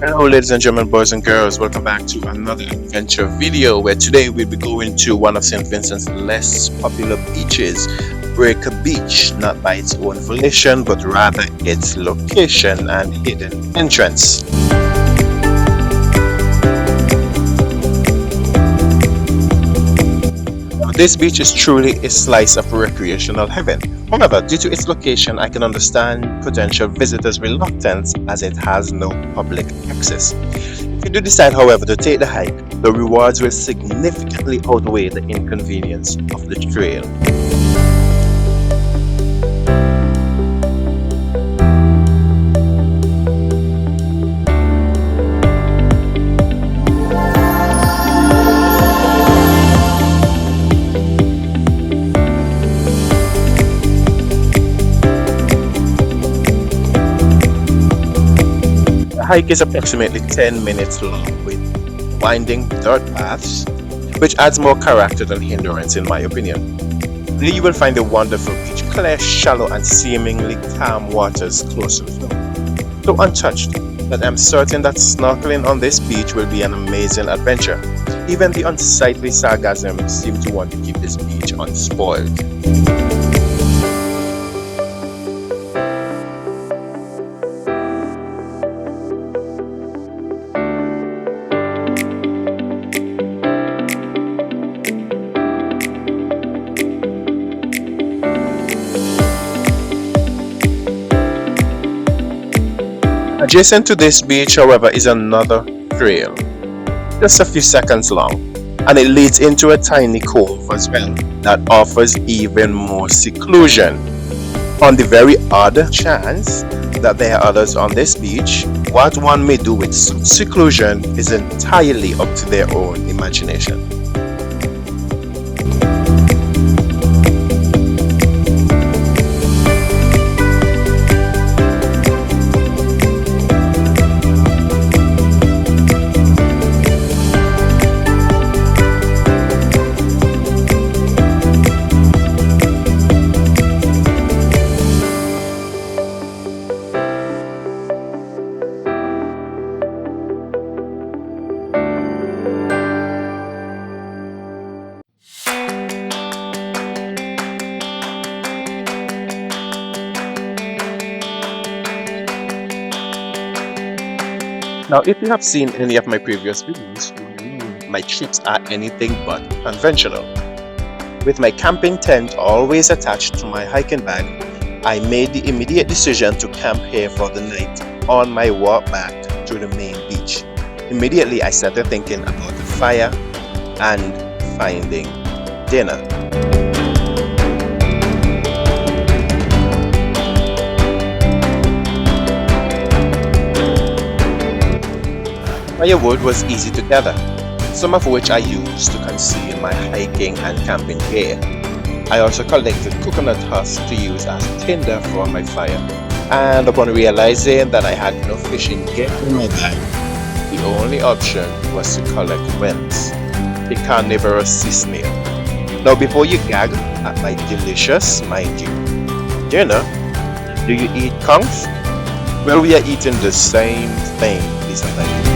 Hello ladies and gentlemen, boys and girls, welcome back to another adventure video where today we'll be going to one of St Vincent's less popular beaches, Breaker Beach, not by its own volition but rather its location and hidden entrance. This beach is truly a slice of recreational heaven. However, due to its location, I can understand potential visitors' reluctance as it has no public access. If you do decide, however, to take the hike, the rewards will significantly outweigh the inconvenience of the trail. The hike is approximately 10 minutes long with winding dirt paths, which adds more character than hindrance in my opinion. There you will find a wonderful beach, clear, shallow and seemingly calm waters close to the shore. So untouched that I'm certain that snorkeling on this beach will be an amazing adventure. Even the unsightly sargassum seem to want to keep this beach unspoiled. Adjacent to this beach, however, is another trail, just a few seconds long, and it leads into a tiny cove as well that offers even more seclusion. On the very odd chance that there are others on this beach, what one may do with such seclusion is entirely up to their own imagination. Now, if you have seen any of my previous videos, you know my trips are anything but conventional. With my camping tent always attached to my hiking bag, I made the immediate decision to camp here for the night on my walk back to the main beach. Immediately, I started thinking about the fire and finding dinner. Firewood was easy to gather, some of which I used to conceal my hiking and camping gear. I also collected coconut husks to use as tinder for my fire, and upon realizing that I had no fishing gear in my bag, the only option was to collect worms, a carnivorous sea snail. Now before you gag at my delicious, mind you, dinner, do you eat conchs? Well, we are eating the same thing, Lisa and I.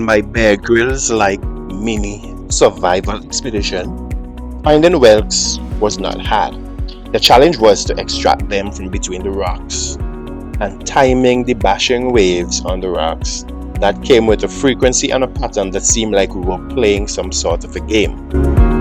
my Bear Grylls like mini survival expedition, finding whelks was not hard. The challenge was to extract them from between the rocks and timing the bashing waves on the rocks that came with a frequency and a pattern that seemed like we were playing some sort of a game.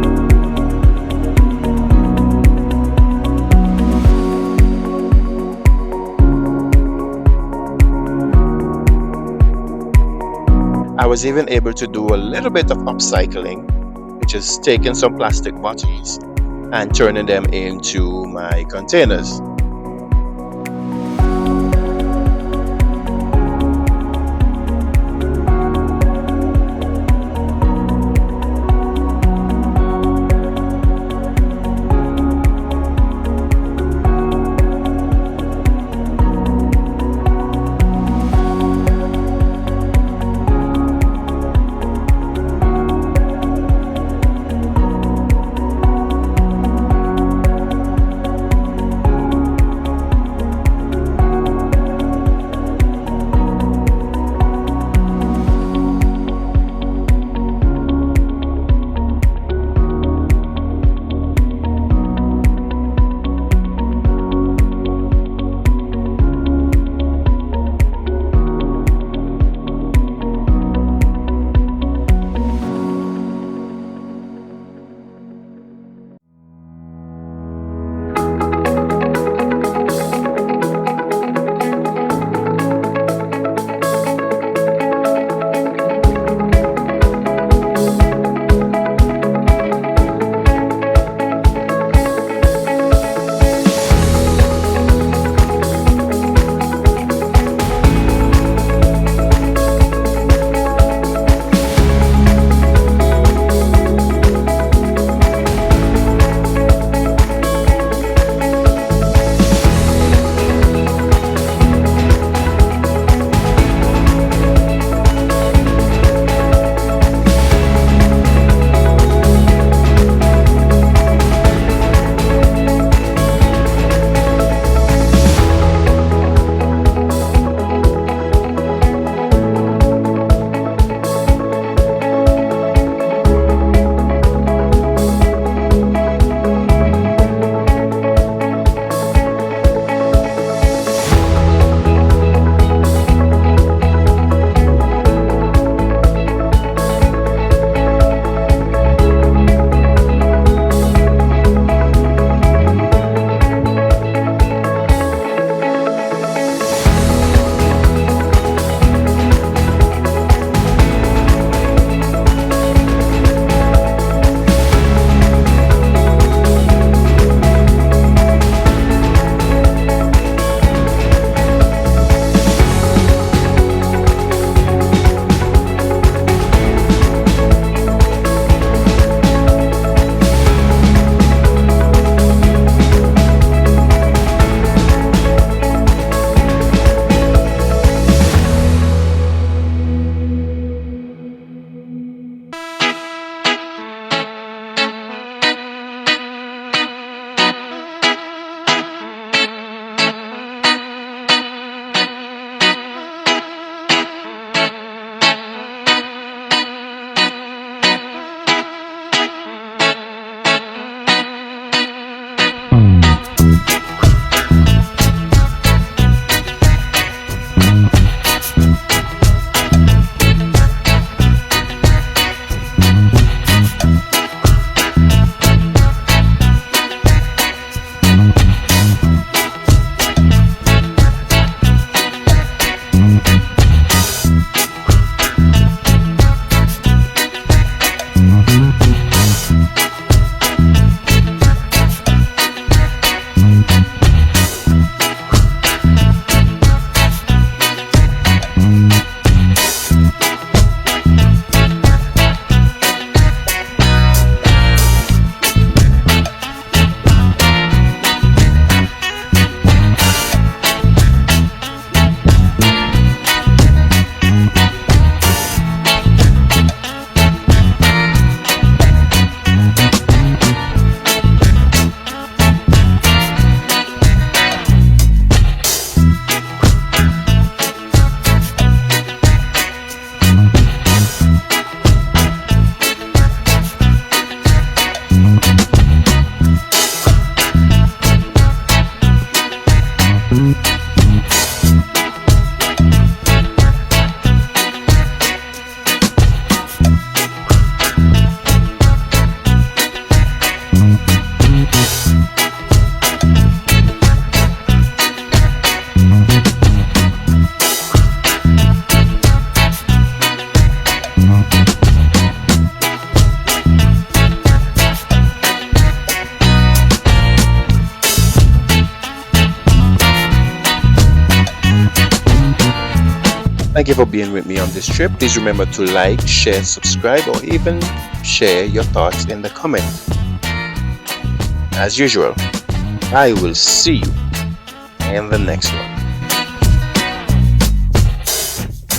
I was even able to do a little bit of upcycling, which is taking some plastic bottles and turning them into my containers. Thank you for being with me on this trip. Please remember to like, share, subscribe, or even share your thoughts in the comments. As usual, I will see you in the next one.